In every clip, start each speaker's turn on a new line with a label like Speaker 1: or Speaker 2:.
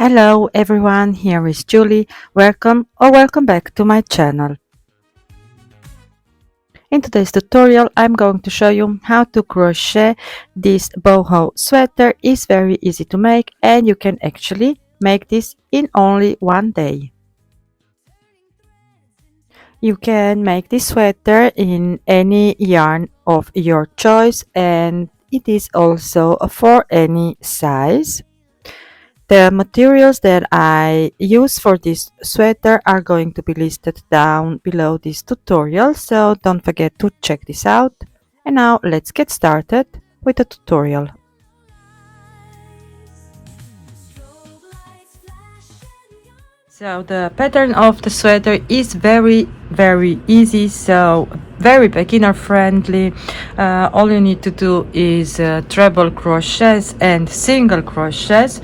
Speaker 1: Hello everyone, here is Julie. Welcome back to my channel. In today's tutorial I'm going to show you how to crochet this boho sweater. It's very easy to make and you can actually make this in only one day. You can make this sweater in any yarn of your choice and it is also for any size. The materials that I use for this sweater are going to be listed down below this tutorial, so don't forget to check this out. And now let's get started with the tutorial. So the pattern of the sweater is very easy, so very beginner friendly. All you need to do is treble crochets and single crochets.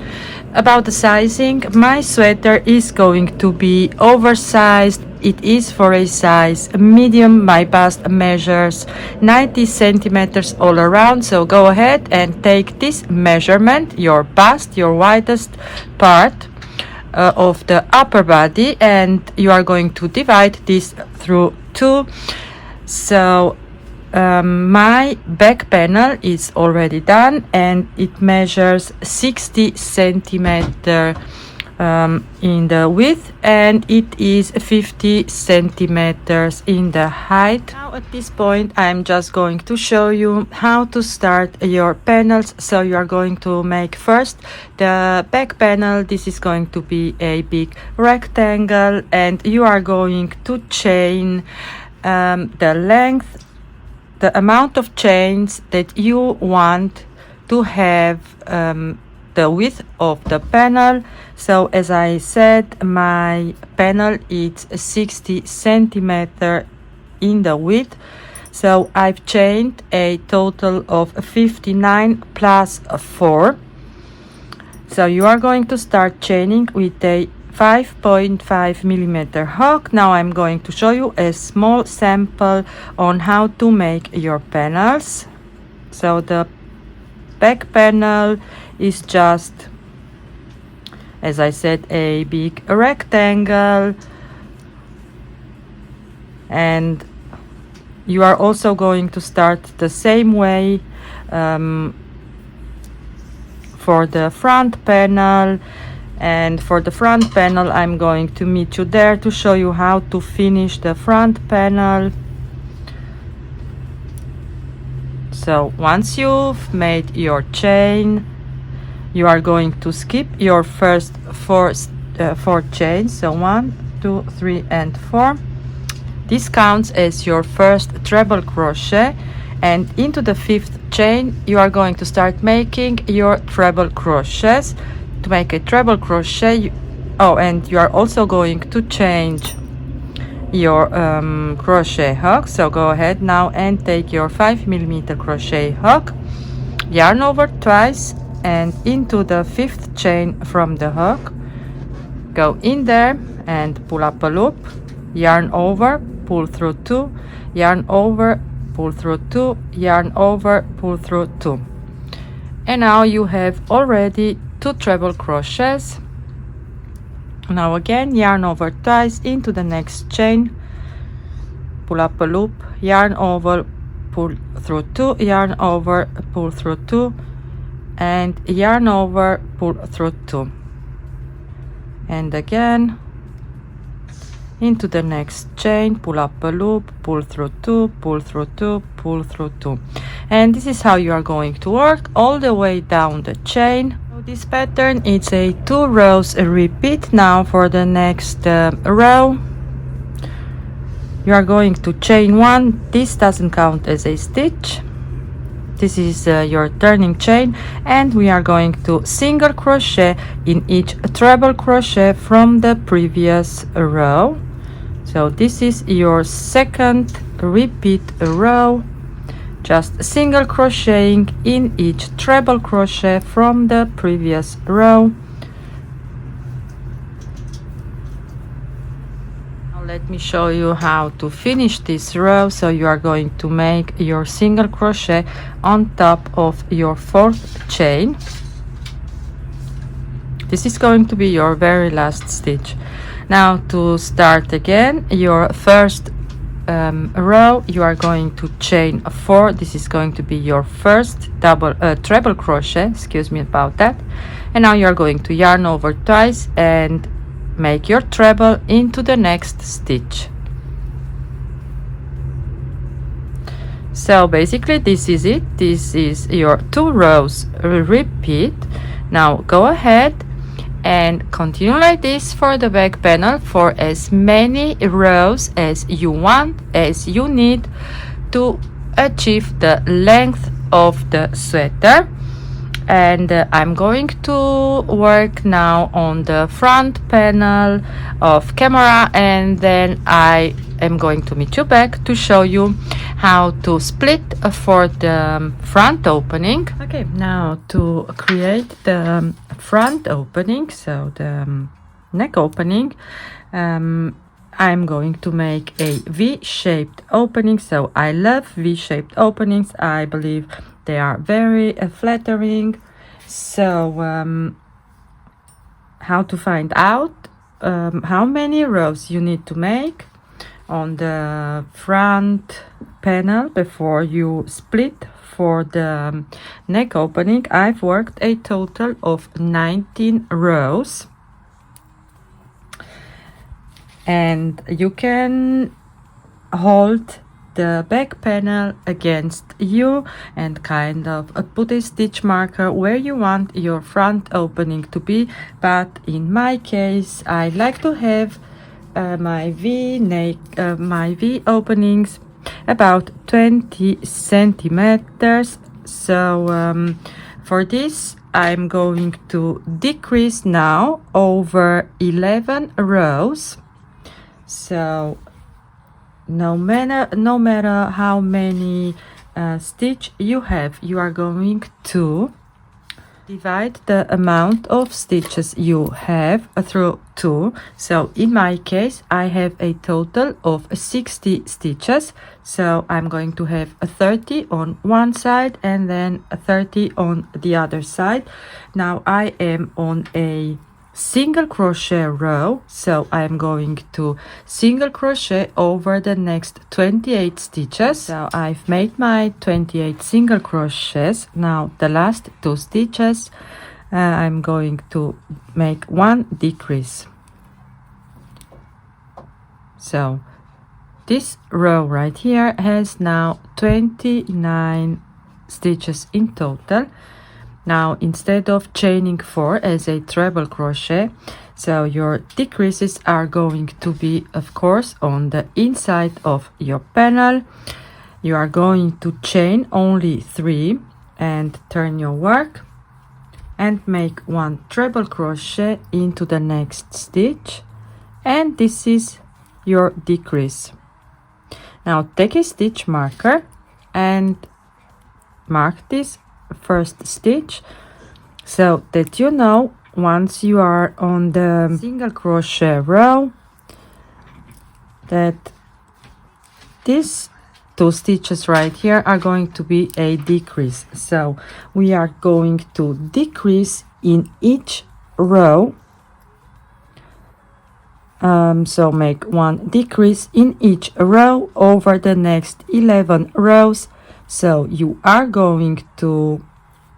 Speaker 1: About the sizing, my sweater is going to be oversized. It is for a size medium. My bust measures 90 centimeters all around, so go ahead and take this measurement, your bust, your widest part of the upper body, and you are going to divide this through 2. So my back panel is already done and it measures 60 centimeter in the width and it is 50 centimeters in the height. Now at this point I'm just going to show you how to start your panels. So you are going to make first the back panel. This is going to be a big rectangle and you are going to chain the length, the amount of chains that you want to have the width of the panel. So as I said, my panel is 60 centimeter in the width, so I've chained a total of 59 plus 4. So you are going to start chaining with a 5.5 millimeter hook. Now I'm going to show you a small sample on how to make your panels. So the back panel is just, as I said, a big rectangle, and you are also going to start the same way for the front panel. And for the front panel I'm going to meet you there to show you how to finish the front panel. So once you've made your chain, you are going to skip your first four chains. So 1, 2, 3 and 4. This counts as your first treble crochet, and into the 5th chain you are going to start making your treble crochets. To make a treble crochet, and you are also going to change your crochet hook. So go ahead now and take your 5 millimeter crochet hook, yarn over twice and into the 5th chain from the hook, go in there and pull up a loop, yarn over, pull through 2, yarn over, pull through 2, yarn over, pull through 2, and now you have already 2 treble crochets. Now again, yarn over twice into the next chain, pull up a loop, yarn over, pull through 2, yarn over, pull through 2, and yarn over, pull through 2, and again into the next chain, pull up a loop, pull through 2, pull through 2, pull through 2, and this is how you are going to work all the way down the chain. This pattern, it's a 2 rows repeat. Now for the next row you are going to chain 1. This doesn't count as a stitch. This is your turning chain, and we are going to single crochet in each treble crochet from the previous row. So this is your second repeat row, just single crocheting in each treble crochet from the previous row. Now let me show you how to finish this row. So you are going to make your single crochet on top of your 4th chain. This is going to be your very last stitch. Now to start again your first row, you are going to chain 4. This is going to be your first treble crochet, excuse me about that. And now you are going to yarn over twice and make your treble into the next stitch. So basically this is it. This is your 2 rows repeat. Now go ahead and continue like this for the back panel for as many rows as you want, as you need to achieve the length of the sweater. And I'm going to work now on the front panel of camera, and then I am going to meet you back to show you how to split for the front opening. Okay, now to create the front opening, so the neck opening, I'm going to make a V-shaped opening. So I love V-shaped openings. I believe they are very flattering. So how to find out how many rows you need to make on the front panel before you split for the neck opening? I've worked a total of 19 rows, and you can hold the back panel against you and kind of put a stitch marker where you want your front opening to be. But in my case, I like to have my V openings about 20 centimeters. So for this I'm going to decrease now over 11 rows. So no matter how many stitch you have, you are going to divide the amount of stitches you have through 2. So in my case I have a total of 60 stitches, so I'm going to have 30 on one side and then 30 on the other side. Now I am on a single crochet row, so I'm going to single crochet over the next 28 stitches. So I've made my 28 single crochets. Now the last 2 stitches I'm going to make 1 decrease. So this row right here has now 29 stitches in total. Now instead of chaining 4 as a treble crochet, so your decreases are going to be of course on the inside of your panel. You are going to chain only 3 and turn your work and make 1 treble crochet into the next stitch, and this is your decrease. Now take a stitch marker and mark this first stitch so that you know once you are on the single crochet row that these 2 stitches right here are going to be a decrease. So we are going to decrease in each row, so make 1 decrease in each row over the next 11 rows. So you are going to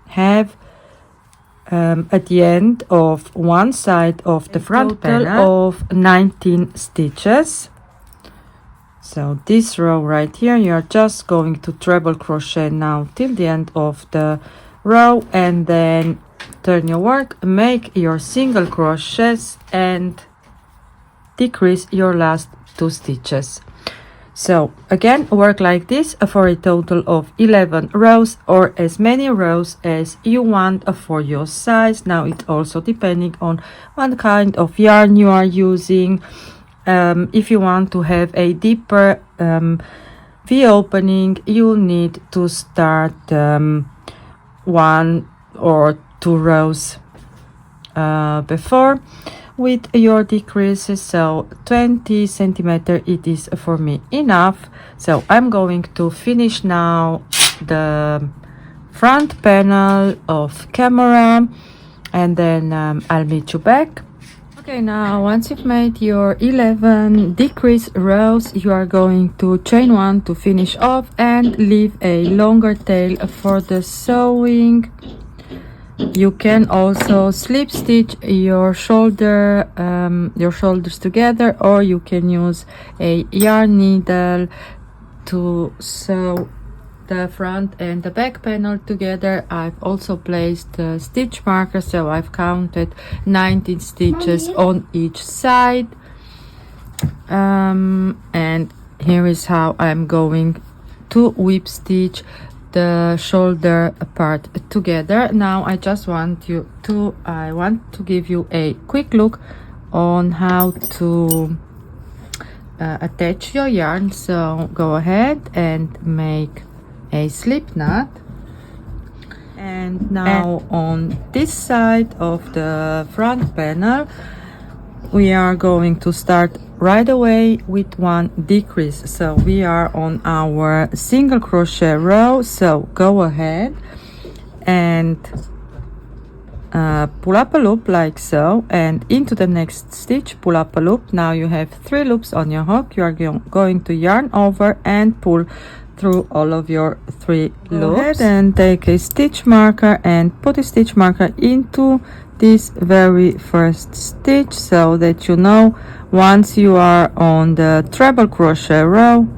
Speaker 1: have at the end of one side of the front panel of 19 stitches. So this row right here, you are just going to treble crochet now till the end of the row, and then turn your work, make your single crochets and decrease your last 2 stitches. So again, work like this for a total of 11 rows or as many rows as you want for your size. Now it's also depending on what kind of yarn you are using. If you want to have a deeper V opening, you need to start 1 or 2 rows before with your decreases. So 20 centimeter it is for me enough. So I'm going to finish now the front panel of camera, and then I'll meet you back. Okay, now once you've made your 11 decrease rows, you are going to chain 1 to finish off and leave a longer tail for the sewing. You can also slip stitch your shoulders together, or you can use a yarn needle to sew the front and the back panel together. I've also placed the stitch marker, so I've counted 19 stitches on each side. And here is how I'm going to whip stitch the shoulder part together. Now I want to give you a quick look on how to attach your yarn. So go ahead and make a slip knot, and now on this side of the front panel we are going to start right away with 1 decrease. So we are on our single crochet row, so go ahead and pull up a loop like so, and into the next stitch pull up a loop. Now you have 3 loops on your hook. You are going to yarn over and pull through all of your 3 loops. Go ahead and take a stitch marker and put a stitch marker into this very first stitch, so that you know once you are on the treble crochet row,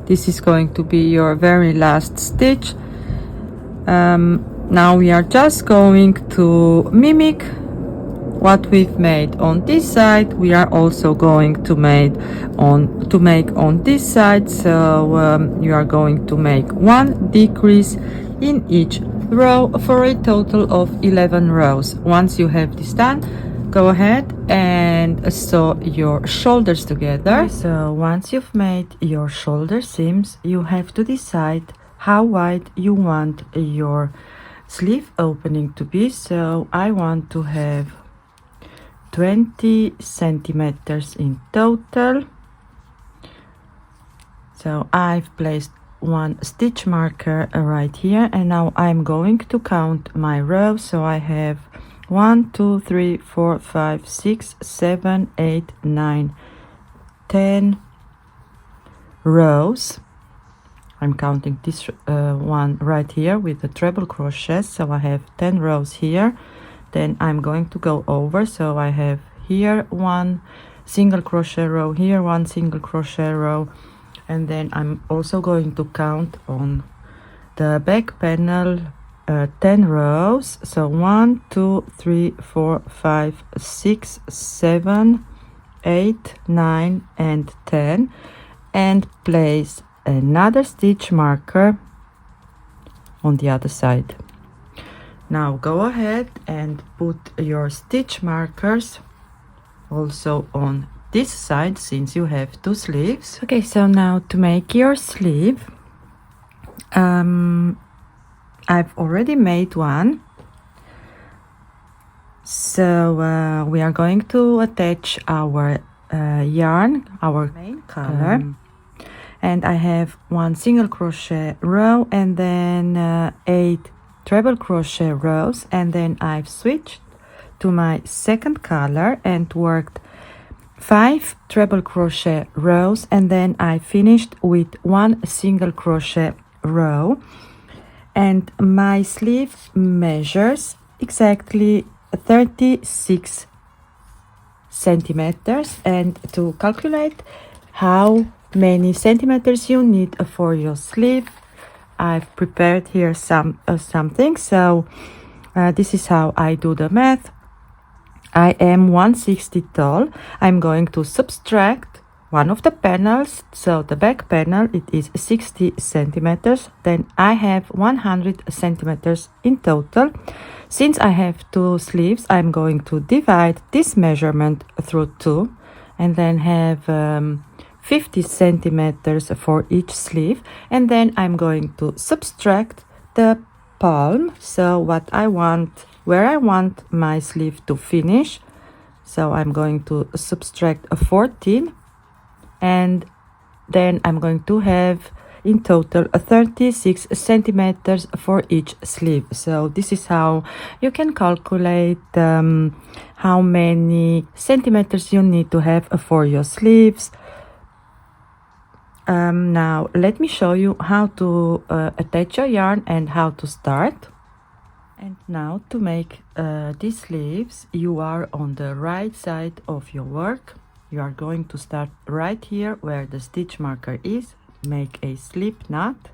Speaker 1: this is going to be your very last stitch. Now we are just going to mimic what we've made on this side. We are also going to make on this side, so you are going to make 1 decrease in each row for a total of 11 rows. Once you have this done, go ahead and sew your shoulders together. So once you've made your shoulder seams, you have to decide how wide you want your sleeve opening to be. So I want to have 20 centimeters in total. So I've placed 1 stitch marker right here, and now I'm going to count my rows. So I have 1 2 3 4 5 6 7 8 9 10 rows. I'm counting this one right here with the treble crochet, so I have 10 rows here. Then I'm going to go over, so I have here 1 single crochet row, here 1 single crochet row, and then I'm also going to count on the back panel 10 rows. So 1 2 3 4 5 6 7 8 9 and 10, and place another stitch marker on the other side. Now go ahead and put your stitch markers also on this side, since you have 2 sleeves. Okay, so now to make your sleeve, I've already made one. So we are going to attach our yarn, our main color, and I have 1 single crochet row and then 8 treble crochet rows, and then I've switched to my second color and worked 5 treble crochet rows, and then I finished with 1 single crochet row. And my sleeve measures exactly 36 centimeters, and to calculate how many centimeters you need for your sleeve, I've prepared here something. So this is how I do the math. I am 160 tall. I'm going to subtract one of the panels, so the back panel, it is 60 centimeters. Then I have 100 centimeters in total. Since I have 2 sleeves, I'm going to divide this measurement through 2 and then have 50 centimeters for each sleeve, and then I'm going to subtract the palm, so what I want, where I want my sleeve to finish. So I'm going to subtract a 14, and then I'm going to have in total 36 centimeters for each sleeve. So this is how you can calculate how many centimeters you need to have for your sleeves. Now let me show you how to attach your yarn and how to start. And now to make these sleeves, you are on the right side of your work. You are going to start right here where the stitch marker is, make a slip knot,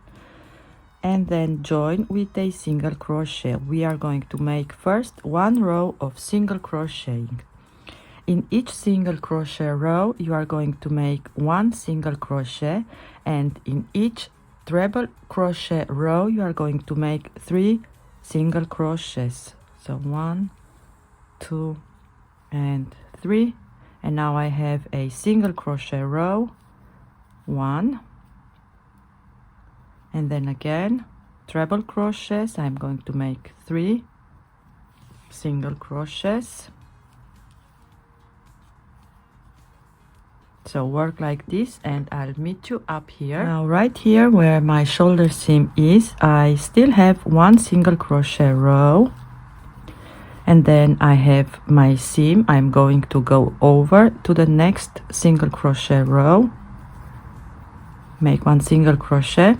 Speaker 1: and then join with a single crochet. We are going to make first one row of single crocheting. In each single crochet row, you are going to make one single crochet, and in each treble crochet row, you are going to make 3 single crochets. So 1, 2, and 3. And now I have a single crochet row, 1, and then again treble crochets. I'm going to make 3 single crochets. So work like this, and I'll meet you up here. Now right here where my shoulder seam is, I still have one single crochet row, and then I have my seam. I'm going to go over to the next single crochet row, make one single crochet,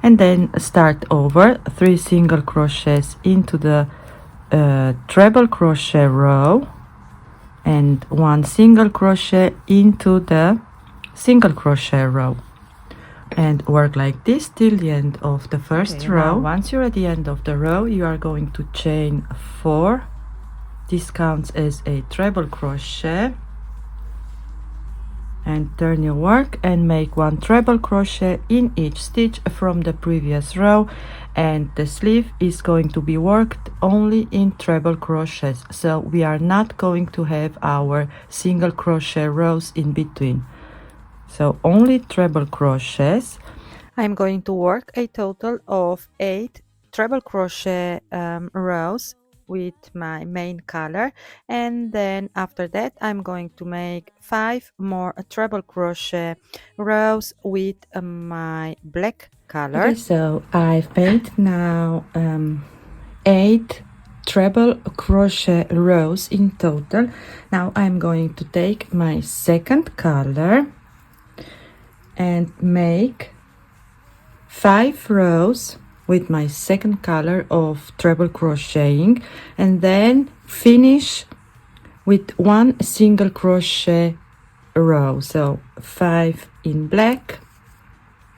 Speaker 1: and then start over 3 single crochets into the treble crochet row, and one single crochet into the single crochet row, and work like this till the end of the first row. Now, once you're at the end of the row, you are going to chain 4. This counts as a treble crochet, and turn your work and make one treble crochet in each stitch from the previous row, and the sleeve is going to be worked only in treble crochets, so we are not going to have our single crochet rows in between, so only treble crochets. I'm going to work a total of 8 treble crochet rows with my main color, and then after that I'm going to make 5 more treble crochet rows with my black color. Okay, so I've made now 8 treble crochet rows in total. Now I'm going to take my second color and make 5 rows with my second color of treble crocheting, and then finish with one single crochet row, so 5 in black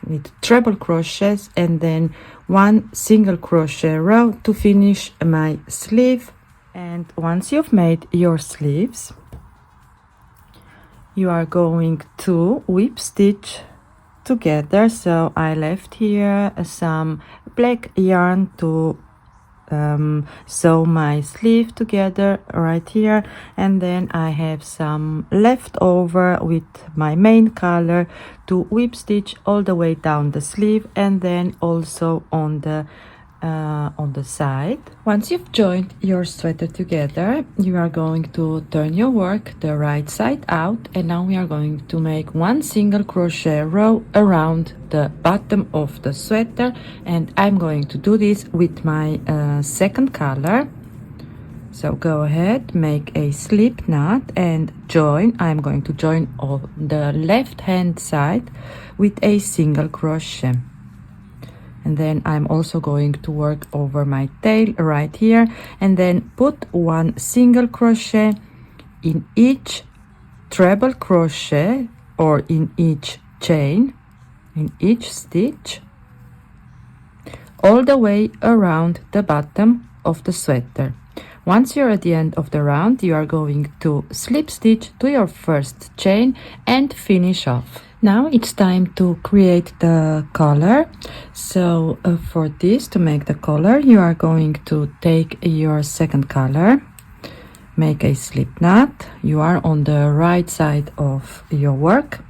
Speaker 1: with treble crochets, and then one single crochet row to finish my sleeve. And once you've made your sleeves, you are going to whip stitch together. So I left here some black yarn to sew my sleeve together right here, and then I have some left over with my main color to whip stitch all the way down the sleeve, and then also on the side. Once you've joined your sweater together, you are going to turn your work the right side out, and now we are going to make one single crochet row around the bottom of the sweater, and I'm going to do this with my second color. So go ahead, make a slip knot and join. I'm going to join on the left hand side with a single crochet. And then I'm also going to work over my tail right here, and then put one single crochet in each treble crochet or in each chain, in each stitch, all the way around the bottom of the sweater. Once you're at the end of the round, you are going to slip stitch to your first chain and finish off. Now it's time to create the collar. So for this, to make the collar, you are going to take your second color, make a slip knot. You are on the right side of your work,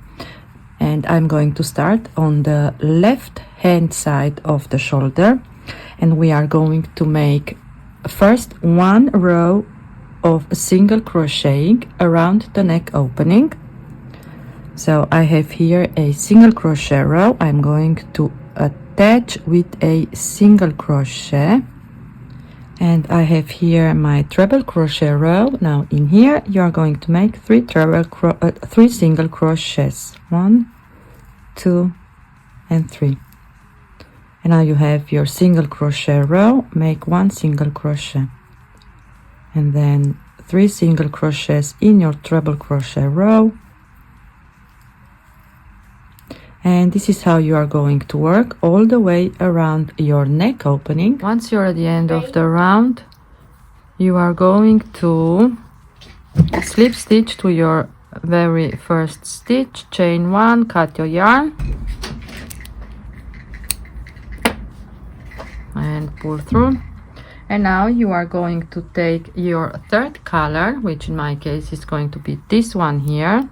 Speaker 1: and I'm going to start on the left hand side of the shoulder, and we are going to make first one row of single crocheting around the neck opening. So I have here a single crochet row. I'm going to attach with a single crochet, and I have here my treble crochet row. Now in here you are going to make three single crochets, 1, 2 and 3. And now you have your single crochet row. Make 1 single crochet and then 3 single crochets in your treble crochet row. And this is how you are going to work all the way around your neck opening. Once you're at the end of the round, you are going to slip stitch to your very first stitch, chain 1, cut your yarn and pull through. And now you are going to take your third color, which in my case is going to be this one here,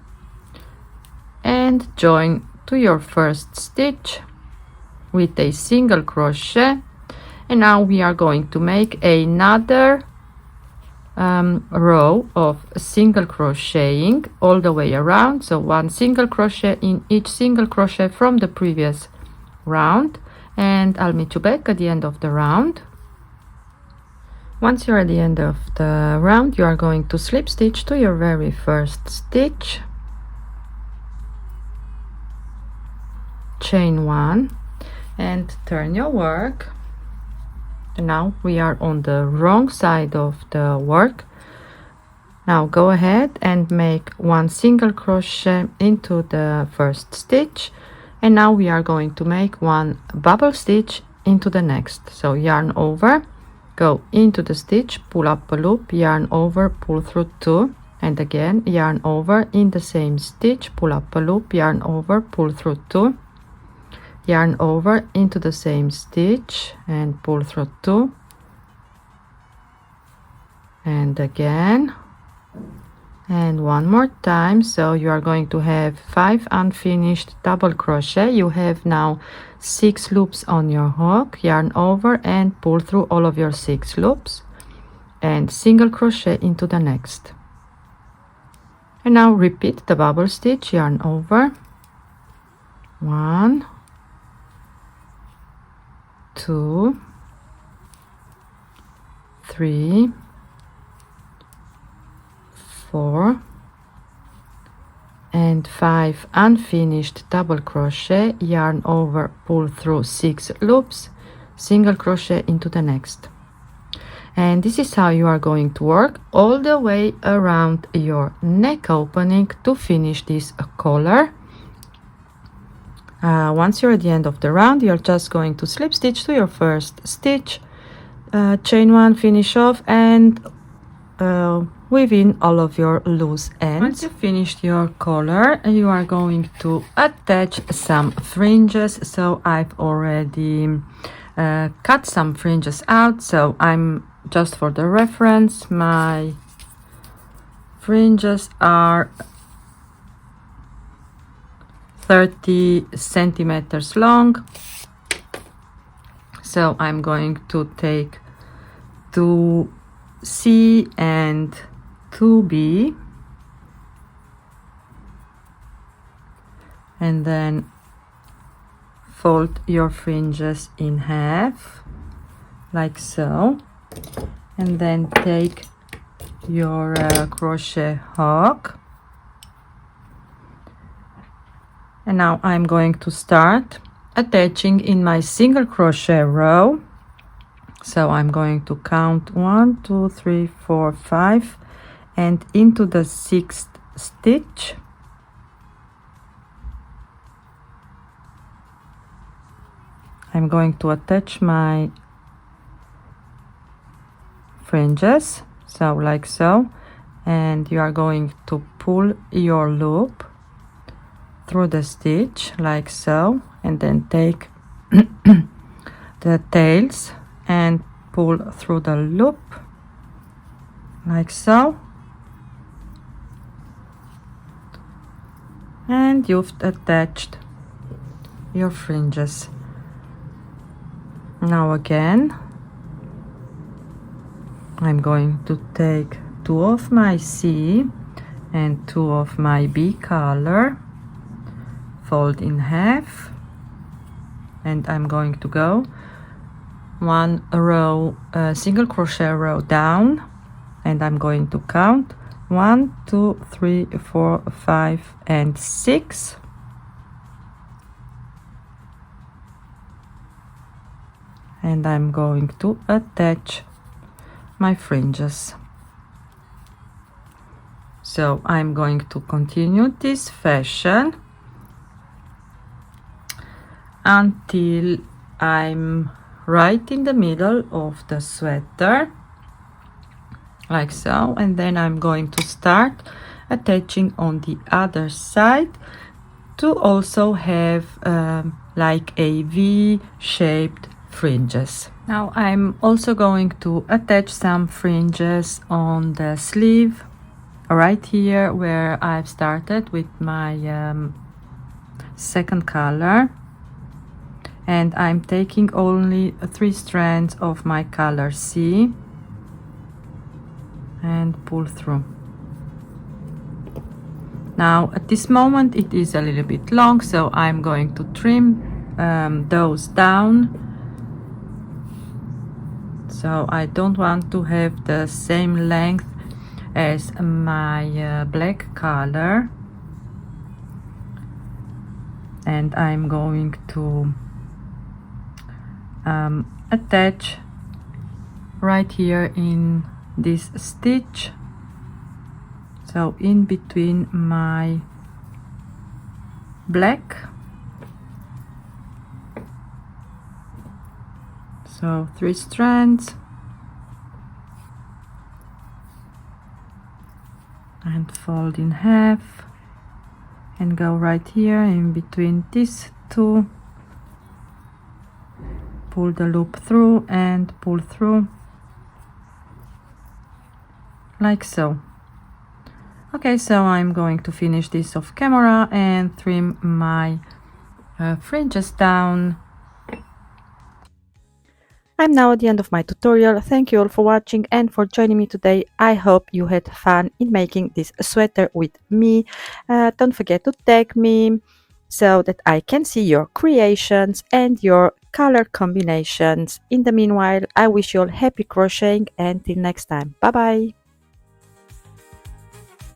Speaker 1: and join to your first stitch with a single crochet. And now we are going to make another row of single crocheting all the way around. So 1 single crochet in each single crochet from the previous round, and I'll meet you back at the end of the round. Once you're at the end of the round, you are going to slip stitch to your very first stitch, chain 1 and turn your work. And now we are on the wrong side of the work. Now go ahead and make 1 single crochet into the first stitch, and now we are going to make 1 bubble stitch into the next. So yarn over, go into the stitch, pull up a loop, yarn over, pull through 2, and again yarn over in the same stitch, pull up a loop, yarn over, pull through 2, yarn over into the same stitch and pull through 2, and again, and one more time. So you are going to have 5 unfinished double crochet. You have now 6 loops on your hook, yarn over and pull through all of your 6 loops and single crochet into the next. And now repeat the bubble stitch, yarn over, 1, 2, 3, 4 and 5 unfinished double crochet, yarn over, pull through 6 loops, single crochet into the next. And this is how you are going to work all the way around your neck opening to finish this collar. Once you're at the end of the round, you're just going to slip stitch to your first stitch, chain 1, finish off, and weave in all of your loose ends. Once you finished your collar, you are going to attach some fringes. So I've already cut some fringes out, so I'm just for the reference, my fringes are 30 centimeters long. So I'm going to take 2C and 2B, and then fold your fringes in half like so, and then take your crochet hook. And now I'm going to start attaching in my single crochet row. So I'm going to count 1, 2, 3, 4, 5 and into the 6th stitch I'm going to attach my fringes, so like so, and you are going to pull your loop through the stitch like so, and then take the tails and pull through the loop like so, and you've attached your fringes. Now again I'm going to take 2 of my C and 2 of my B color fold in half, and I'm going to go 1 row, single crochet row down, and I'm going to count 1, 2, 3, 4, 5 and 6, and I'm going to attach my fringes. So I'm going to continue this fashion until I'm right in the middle of the sweater, like so, and then I'm going to start attaching on the other side to also have like a V-shaped fringes. Now I'm also going to attach some fringes on the sleeve right here where I've started with my second color, and I'm taking only 3 strands of my color C and pull through. Now at this moment it is a little bit long, so I'm going to trim those down. So I don't want to have the same length as my black color, and I'm going to attach right here in this stitch, so in between my black. So 3 strands and fold in half and go right here in between these 2, pull the loop through and pull through, like so. Okay, so I'm going to finish this off camera and trim my fringes down. I'm now at the end of my tutorial. Thank you all for watching and for joining me today. I hope you had fun in making this sweater with me. Don't forget to tag me so that I can see your creations and your color combinations. In the meanwhile, I wish you all happy crocheting. Until next time. Bye bye.